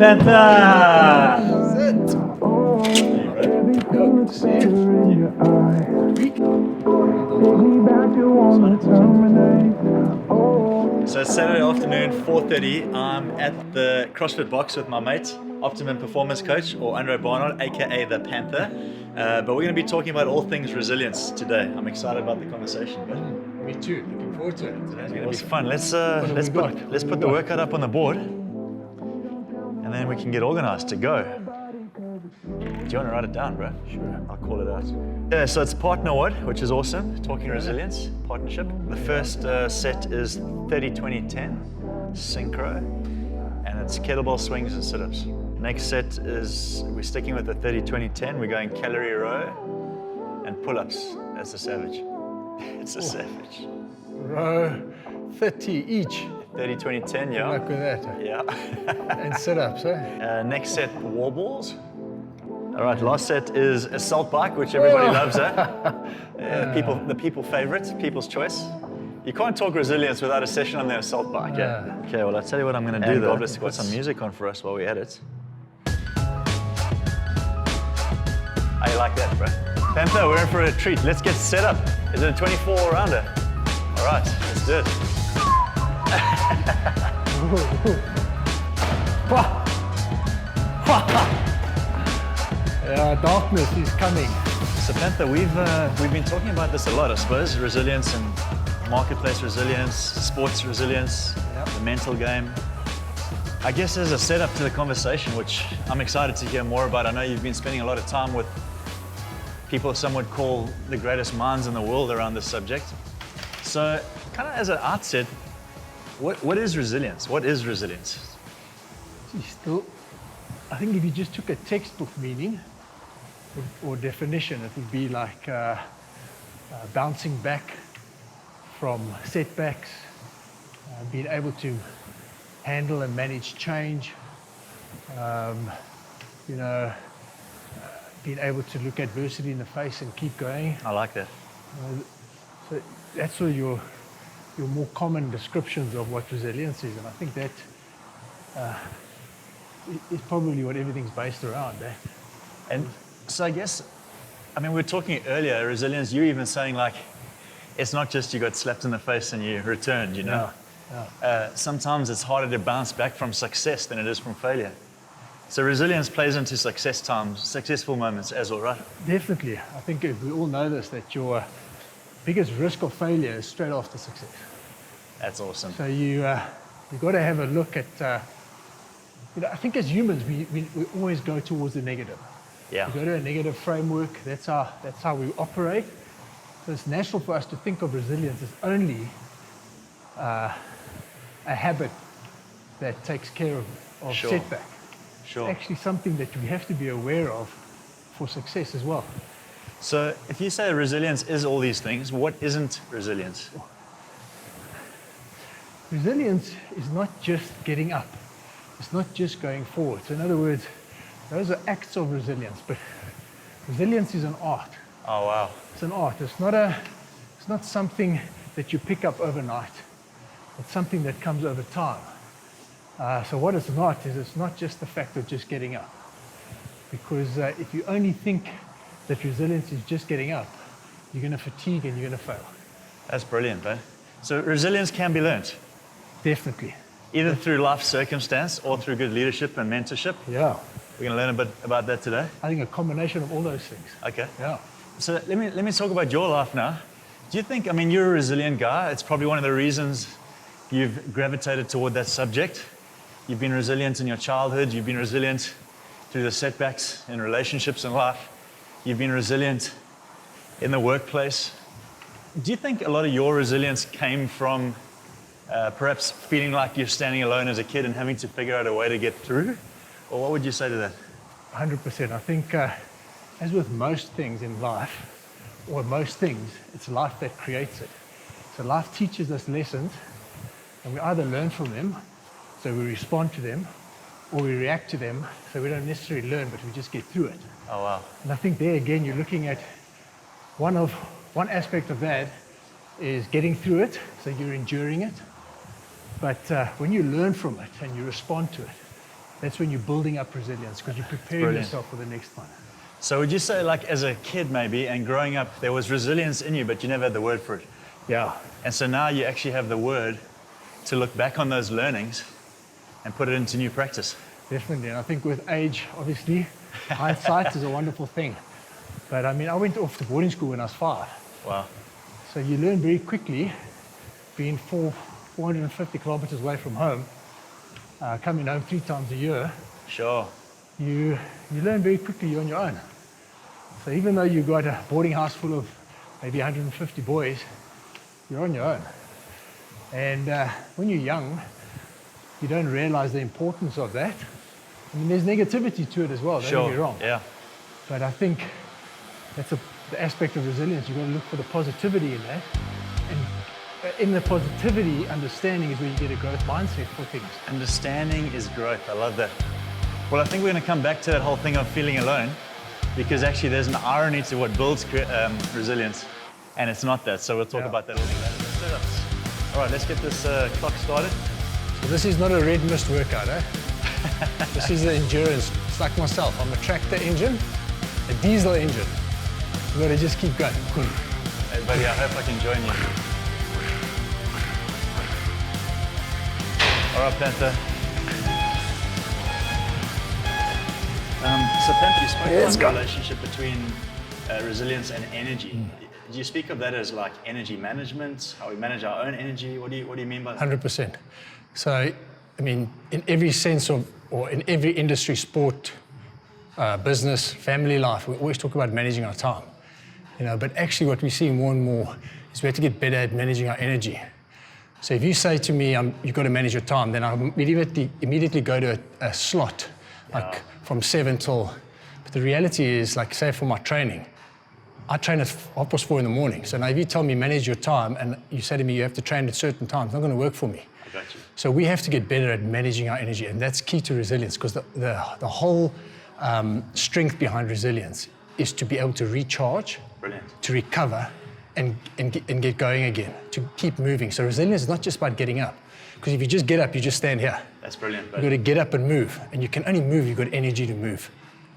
Panther! Sit. Good to see you. So it's Saturday afternoon, 4:30. I'm at the CrossFit box with my mate, Optimum performance coach, or Barnard, aka the Panther. But we're going to be talking about all things resilience today. I'm excited about the conversation. But Me too. Looking forward to it. today's going to be fun. Let's What put the workout up on the board, and then we can get organized to go. Do you want to write it down, bro? Sure. I'll call it out. Yeah, so it's Pt.1, which is awesome. Talking resilience, partnership. The first set is 30-20-10, synchro, and it's kettlebell swings and sit-ups. Next set is, we're sticking with the 30-20-10. We're going calorie row and pull-ups. That's a savage. It's a savage. Row 30 each. 30-20-10, Good yeah. luck with that. Yeah. And sit-ups, eh? Next set, wall balls. All right, last set is assault bike, which everybody loves, the people favorite, people's choice. You can't talk resilience without a session on the assault bike, yeah? Okay, well, I'll tell you what I'm going to do, though. Let's put some music on for us while we're at it. How you like that, bro? Panther, we're in for a treat. Let's get set up. Is it a 24-rounder? All right, let's do it. Darkness is coming. So Panther, we've been talking about this a lot, I suppose. Resilience and marketplace resilience, sports resilience, the mental game. I guess as a setup to the conversation, which I'm excited to hear more about. I know you've been spending a lot of time with people some would call the greatest minds in the world around this subject. So kind of as an outset, what is resilience? What is resilience? I think if you just took a textbook meaning or definition, it would be like bouncing back from setbacks, being able to handle and manage change, being able to look adversity in the face and keep going. I like that. So that's sort of your more common descriptions of what resilience is, and I think that is probably what everything's based around. And so I guess, we were talking earlier, resilience, you even saying like, it's not just you got slapped in the face and you returned, you know? Yeah. Sometimes it's harder to bounce back from success than it is from failure. So resilience plays into successful moments as well, right? Definitely. I think we all know this, that your biggest risk of failure is straight after success. That's awesome. So you've got to have a look at, I think as humans, we always go towards the negative. Yeah. We go to a negative framework, that's how we operate. So it's natural for us to think of resilience as only a habit that takes care of Sure. setback. Sure. It's actually something that we have to be aware of for success as well. So if you say resilience is all these things, what isn't resilience? Resilience is not just getting up. It's not just going forward. So in other words, those are acts of resilience, but resilience is an art. Oh, wow. It's an art. It's not something that you pick up overnight. It's something that comes over time. So what it's not is it's not just the fact of just getting up. Because if you only think that resilience is just getting up, you're going to fatigue and you're going to fail. That's brilliant, man. So resilience can be learned, Definitely. either through life circumstance or through good leadership and mentorship. Yeah. We're going to learn a bit about that today. I think a combination of all those things. Okay. Yeah. So let me talk about your life now. Do you think, you're a resilient guy. It's probably one of the reasons you've gravitated toward that subject. You've been resilient in your childhood. You've been resilient through the setbacks in relationships in life. You've been resilient in the workplace. Do you think a lot of your resilience came from perhaps feeling like you're standing alone as a kid and having to figure out a way to get through? Or what would you say to that? 100%. I think as with most things in life, or most things, it's life that creates it. So life teaches us lessons, and we either learn from them, so we respond to them, or we react to them, so we don't necessarily learn, but we just get through it. Oh, wow. And I think there again, you're looking at one aspect of that is getting through it, so you're enduring it. But when you learn from it and you respond to it, that's when you're building up resilience because you're preparing Brilliant. yourself for the next one. So would you say, like, as a kid maybe, and growing up, there was resilience in you, but you never had the word for it? Yeah. And so now you actually have the word to look back on those learnings and put it into new practice. Definitely, and I think with age, obviously, hindsight is a wonderful thing. But I mean, I went off to boarding school when I was 5. Wow. So you learn very quickly, being 450 kilometers away from home, coming home 3 times a year, Sure. you learn very quickly you're on your own. So even though you've got a boarding house full of maybe 150 boys, you're on your own. And when you're young, you don't realize the importance of that. I mean, there's negativity to it as well, don't get me wrong. Yeah. But I think that's the aspect of resilience. You've got to look for the positivity in that. And in the positivity, understanding is where you get a growth mindset for things. Understanding is growth. I love that. Well, I think we're going to come back to that whole thing of feeling alone, because actually there's an irony to what builds resilience, and it's not that. So we'll talk about that a little later. All right, let's get this clock started. So this is not a red mist workout, eh? This is the endurance. It's like myself. I'm a tractor engine, a diesel engine. You've got to just keep going. Hey, buddy, I hope I can join you. All right, Panther. So Panther, you spoke about the relationship between resilience and energy. Do you speak of that as like energy management, how we manage our own energy? What do you mean by that? 100%. So, I mean, in every sense of, or in every industry, sport, business, family life, we always talk about managing our time. You know, but actually what we see more and more is we have to get better at managing our energy. So if you say to me, you've got to manage your time, then I immediately go to a slot, like from 7 till, but the reality is, like, say for my training, I train at 4:30 in the morning. So now if you tell me manage your time and you say to me you have to train at certain times, it's not going to work for me. I got you. So we have to get better at managing our energy, and that's key to resilience, because the whole strength behind resilience is to be able to recharge, Brilliant. to recover, and get going again, to keep moving. So resilience is not just about getting up, because if you just get up, you just stand here. That's brilliant. You've got to get up and move, and you can only move, you've got energy to move.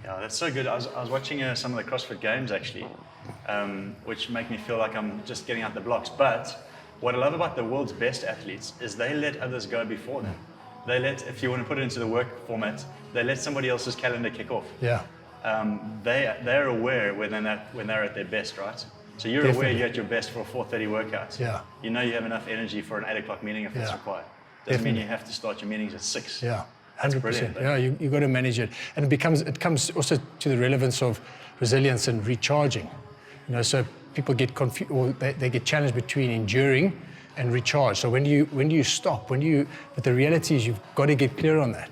Yeah, that's so good. I was watching some of the CrossFit Games actually, which make me feel like I'm just getting out the blocks. But what I love about the world's best athletes is they let others go before them. They let, if you want to put it into the work format, they let somebody else's calendar kick off. Yeah. They're aware when they're at their best, right? So you're aware you're at your best for a 4:30 workout. Yeah. You know you have enough energy for an 8 o'clock meeting if it's required. Doesn't mean you have to start your meetings at 6. Yeah. 100%. 100%. Yeah, you've got to manage it. And it comes also to the relevance of resilience and recharging. You know, so people get confused, or they get challenged between enduring and recharge. So when do you stop? But the reality is you've got to get clear on that.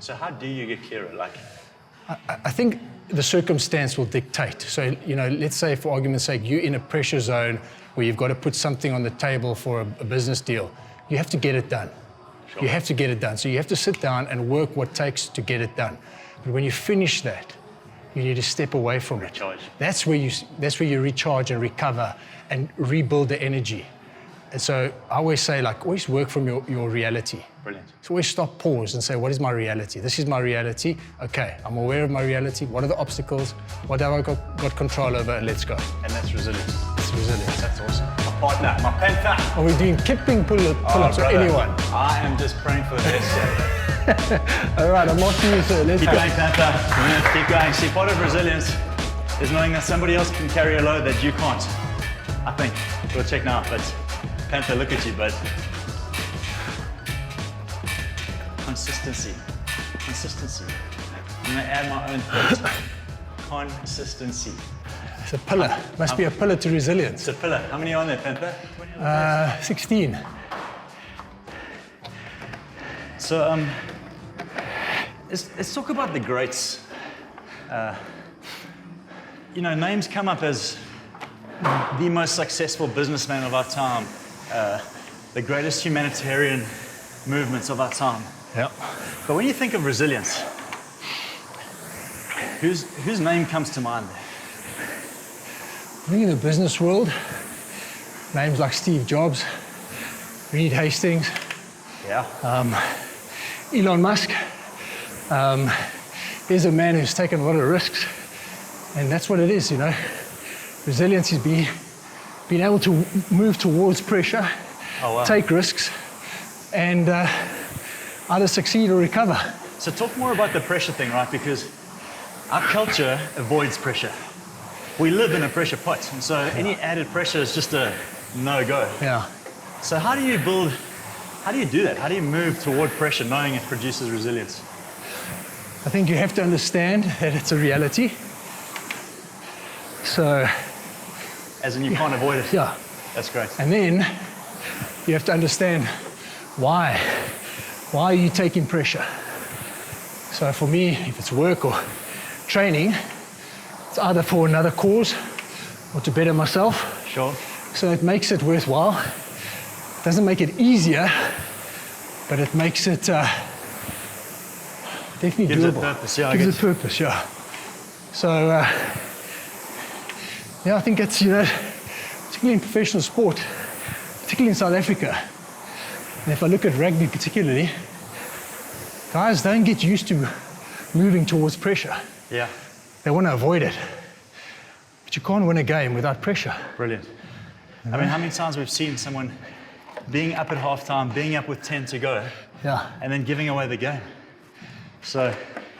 So how do you get clearer? Like, I think the circumstance will dictate. So, you know, let's say for argument's sake, you're in a pressure zone where you've got to put something on the table for a business deal. You have to get it done. Sure. You have to get it done. So you have to sit down and work what it takes to get it done. But when you finish that, you need to step away from recharge. it. That's where you recharge and recover and rebuild the energy. And so I always say, like, always work from your reality. Brilliant. So always stop, pause, and say, what is my reality? This is my reality. Okay, I'm aware of my reality. What are the obstacles? What have I got control over? Let's go. And that's resilience. It's resilience. That's awesome. My partner, my Panther. Are we doing kipping pull-ups or anyone? I am just praying for the best. All right, I'm watching you, sir. Let's Keep go. going, Panther. Keep going. See, part of resilience is knowing that somebody else can carry a load that you can't. I think. We'll check now, but Panther, look at you, bud. Consistency. I'm gonna add my own thought. Consistency. It's a pillar. Must be a pillar to resilience. It's a pillar. How many are on there, Panther? 16. So, let's talk about the greats. You know, names come up as the most successful businessman of our time, the greatest humanitarian movements of our time. Yeah. But when you think of resilience, whose name comes to mind there? I think in the business world, names like Steve Jobs, Reed Hastings, Yeah. Elon Musk, Here's a man who's taken a lot of risks, and that's what it is, you know. Resilience is being able to move towards pressure, take risks, and either succeed or recover. So talk more about the pressure thing, right? Because our culture avoids pressure. We live in a pressure pot, and so any added pressure is just a no-go. Yeah. So how do you do that? How do you move toward pressure knowing it produces resilience? I think you have to understand that it's a reality. So, as in you can't avoid it? Yeah. That's great. And then you have to understand why. Why are you taking pressure? So for me, if it's work or training, it's either for another cause or to better myself. Sure. So it makes it worthwhile. It doesn't make it easier, but it makes it definitely Gives doable. it purpose, yeah. Gives it purpose, yeah. So, yeah, I think it's, you know, particularly in professional sport, particularly in South Africa, and if I look at rugby particularly, guys don't get used to moving towards pressure. Yeah. They want to avoid it. But you can't win a game without pressure. Brilliant. I mean, how many times we've seen someone being up at halftime, being up with 10 to go, and then giving away the game. So,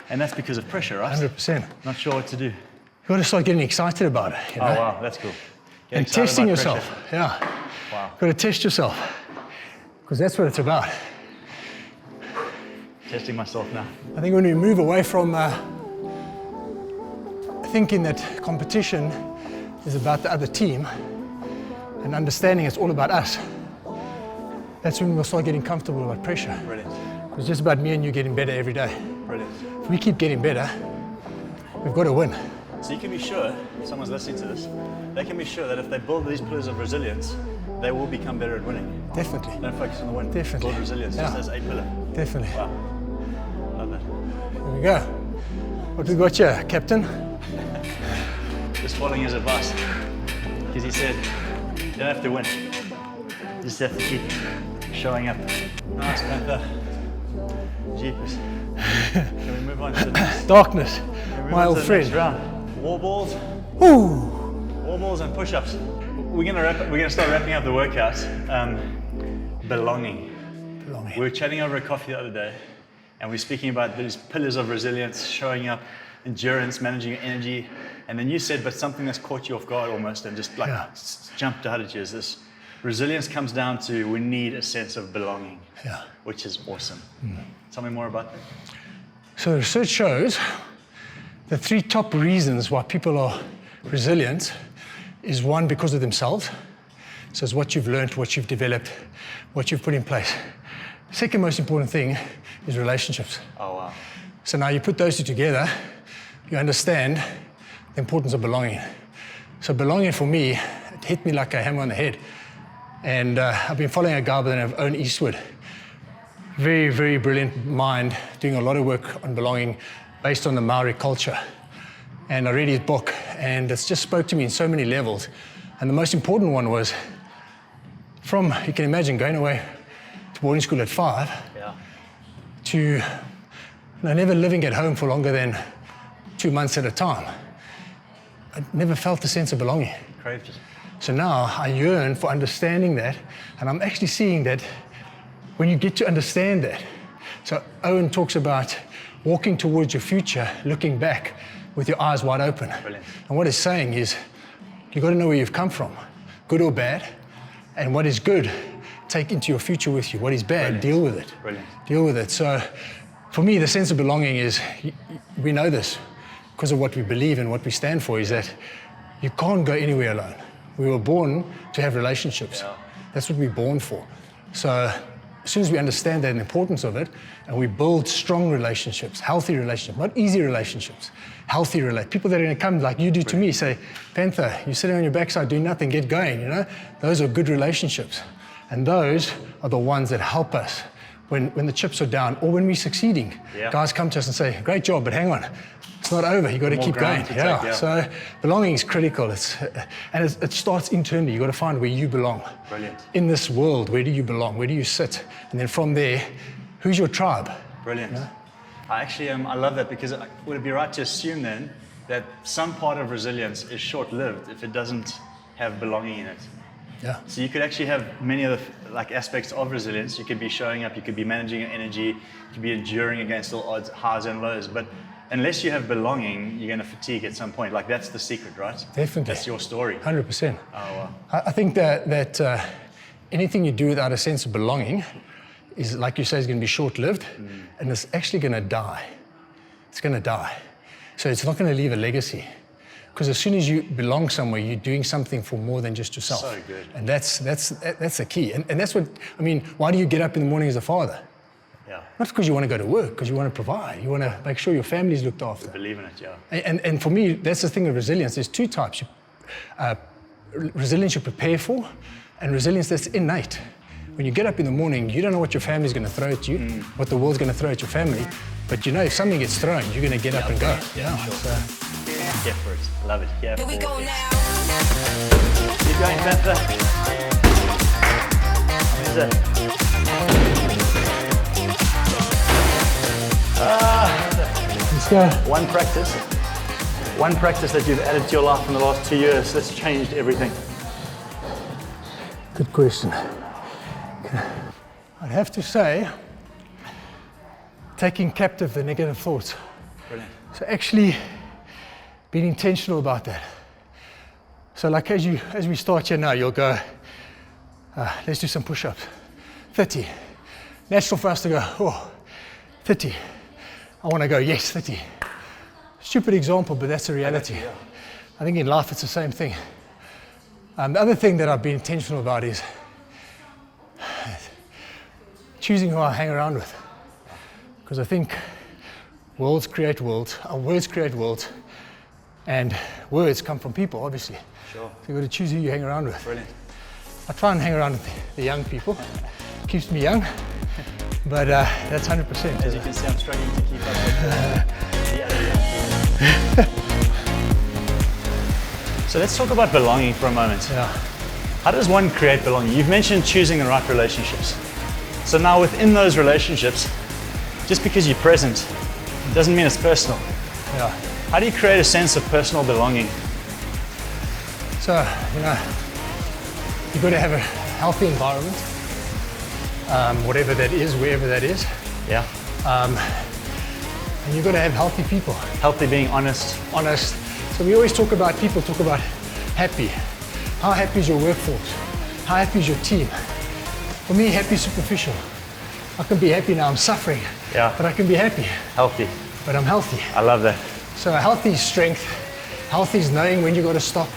and that's because of pressure, right? 100%. Not sure what to do. You've got to start getting excited about it. You know? Oh, wow, that's cool. Get and excited testing about yourself. pressure. Yeah. Wow. You've got to test yourself. Because that's what it's about. Testing myself now. I think when we move away from thinking that competition is about the other team and understanding it's all about us, that's when we'll start getting comfortable about pressure. Brilliant. It's just about me and you getting better every day. Brilliant. If we keep getting better, we've got to win. So you can be sure, if someone's listening to this, they can be sure that if they build these pillars of resilience, they will become better at winning. Definitely. Don't focus on the win. Definitely. Build resilience just as a pillar. Definitely. Wow. Love that. Here we go. What we got here, Captain? Just following his advice. Because he said, you don't have to win. You just have to keep showing up. Nice, Panther. Jeepers. Can we move on to the next? Darkness, my old friend. Round. Wall balls. Ooh. Wall balls and push-ups. We're gonna start wrapping up the workout. Belonging. We were chatting over a coffee the other day, and we were speaking about these pillars of resilience, showing up, endurance, managing your energy, and then you said, but something that's caught you off guard almost, and just like jumped out at you is this: resilience comes down to we need a sense of belonging, which is awesome. Tell me more about that. So research shows the 3 top reasons why people are resilient is 1, because of themselves. So it's what you've learned, what you've developed, what you've put in place. Second most important thing is relationships. Oh, wow. So now you put those 2 together, you understand the importance of belonging. So belonging for me, it hit me like a hammer on the head. And I've been following a guy by the name of Owen Eastwood. Very, very brilliant mind, doing a lot of work on belonging based on the Maori culture. And I read his book, and it's just spoke to me in so many levels. And the most important one was from, you can imagine, going away to boarding school at 5 to never living at home for longer than 2 months at a time. I never felt the sense of belonging. Craved it. So now I yearn for understanding that, and I'm actually seeing that when you get to understand that. So Owen talks about walking towards your future, looking back with your eyes wide open. Brilliant. And what he's saying is, you've got to know where you've come from, good or bad, and what is good, take into your future with you. What is bad, deal with it. Brilliant. Deal with it. So for me, the sense of belonging is, we know this because of what we believe and what we stand for, is that you can't go anywhere alone. We were born to have relationships. That's what we're born for. So as soon as we understand that and the importance of it, and we build strong relationships, healthy relationships, not easy relationships, healthy relationships. People that are going to come like you do to me, say, Panther, you're sitting on your backside doing nothing, get going, you know? Those are good relationships. And those are the ones that help us when the chips are down or when we're succeeding. Guys come to us and say, great job, but hang on, it's not over, you've got to keep going. So belonging is critical. It starts internally. You've got to find where you belong. Brilliant. In this world, where do you belong? Where do you sit? And then from there, who's your tribe? Brilliant. You know? I love that, because would it be right to assume then that some part of resilience is short-lived if it doesn't have belonging in it? Yeah. So you could actually have many other aspects of resilience. You could be showing up, you could be managing your energy, you could be enduring against all odds, highs and lows. But unless you have belonging, you're going to fatigue at some point. Like, that's the secret, right? Definitely. That's your story. 100%. Oh, wow. I think that anything you do without a sense of belonging is, like you say, is going to be short-lived, and it's actually going to die. It's going to die. So it's not going to leave a legacy. Because as soon as you belong somewhere, you're doing something for more than just yourself. So good. And that's the key. And that's what, I mean, why do you get up in the morning as a father? Yeah. Not because you want to go to work, because you want to provide. You want to make sure your family's looked after. Believe in it, yeah. And for me, that's the thing of resilience. There's two types. Resilience you prepare for, and resilience that's innate. When you get up in the morning, you don't know what your family's going to throw at you, what the world's going to throw at your family, but you know if something gets thrown, you're going to get up and go. Yeah. Sure. So, Here for it. Love it. Here Here we go now. Keep going, Panther. let's go. One practice that you've added to your life in the last 2 years that's changed everything. Good question. I'd have to say, taking captive the negative thoughts. Brilliant. So actually being intentional about that. So like as we start here now, you'll go, let's do some push-ups. 30. Natural for us to go, oh, 30. I want to go, yes, 30. Stupid example, but that's the reality. I think in life it's the same thing. The other thing that I've been intentional about is choosing who I hang around with. Because I think worlds create worlds, words create worlds, and words come from people, obviously. Sure. So you've got to choose who you hang around with. Brilliant. I try and hang around with the young people. Keeps me young, but that's 100%. As you can see, I'm struggling to keep up with the other young people. So let's talk about belonging for a moment. Yeah. How does one create belonging? You've mentioned choosing the right relationships. So now within those relationships, just because you're present doesn't mean it's personal. Yeah. How do you create a sense of personal belonging? So, you've got to have a healthy environment, whatever that is, wherever that is. Yeah. And you've got to have healthy people. Healthy, being honest. Honest. So we always talk about happy. How happy is your workforce? How happy is your team? For me, happy is superficial. I can be happy now, I'm suffering. Yeah. But I can be happy. Healthy. But I'm healthy. I love that. So healthy is strength. Healthy is knowing when you've got to stop.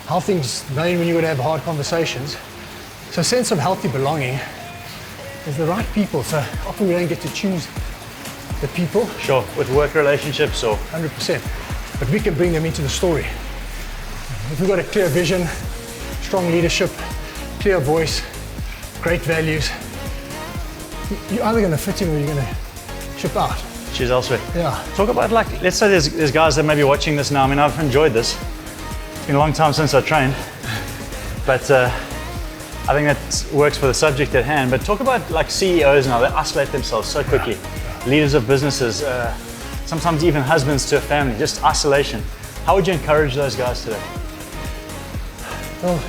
Healthy is knowing when you've got to have hard conversations. So a sense of healthy belonging is the right people. So often we don't get to choose the people. Sure, with work relationships or... 100%. But we can bring them into the story. If we've got a clear vision, strong leadership, clear voice, great values, you're either going to fit in or you're going to chip out. Choose elsewhere. Yeah. Talk about, let's say there's guys that may be watching this now. I mean, I've enjoyed this. It's been a long time since I trained, but I think that works for the subject at hand. But talk about CEOs now, they isolate themselves so quickly. Yeah. Leaders of businesses, sometimes even husbands to a family, just isolation. How would you encourage those guys today? Well,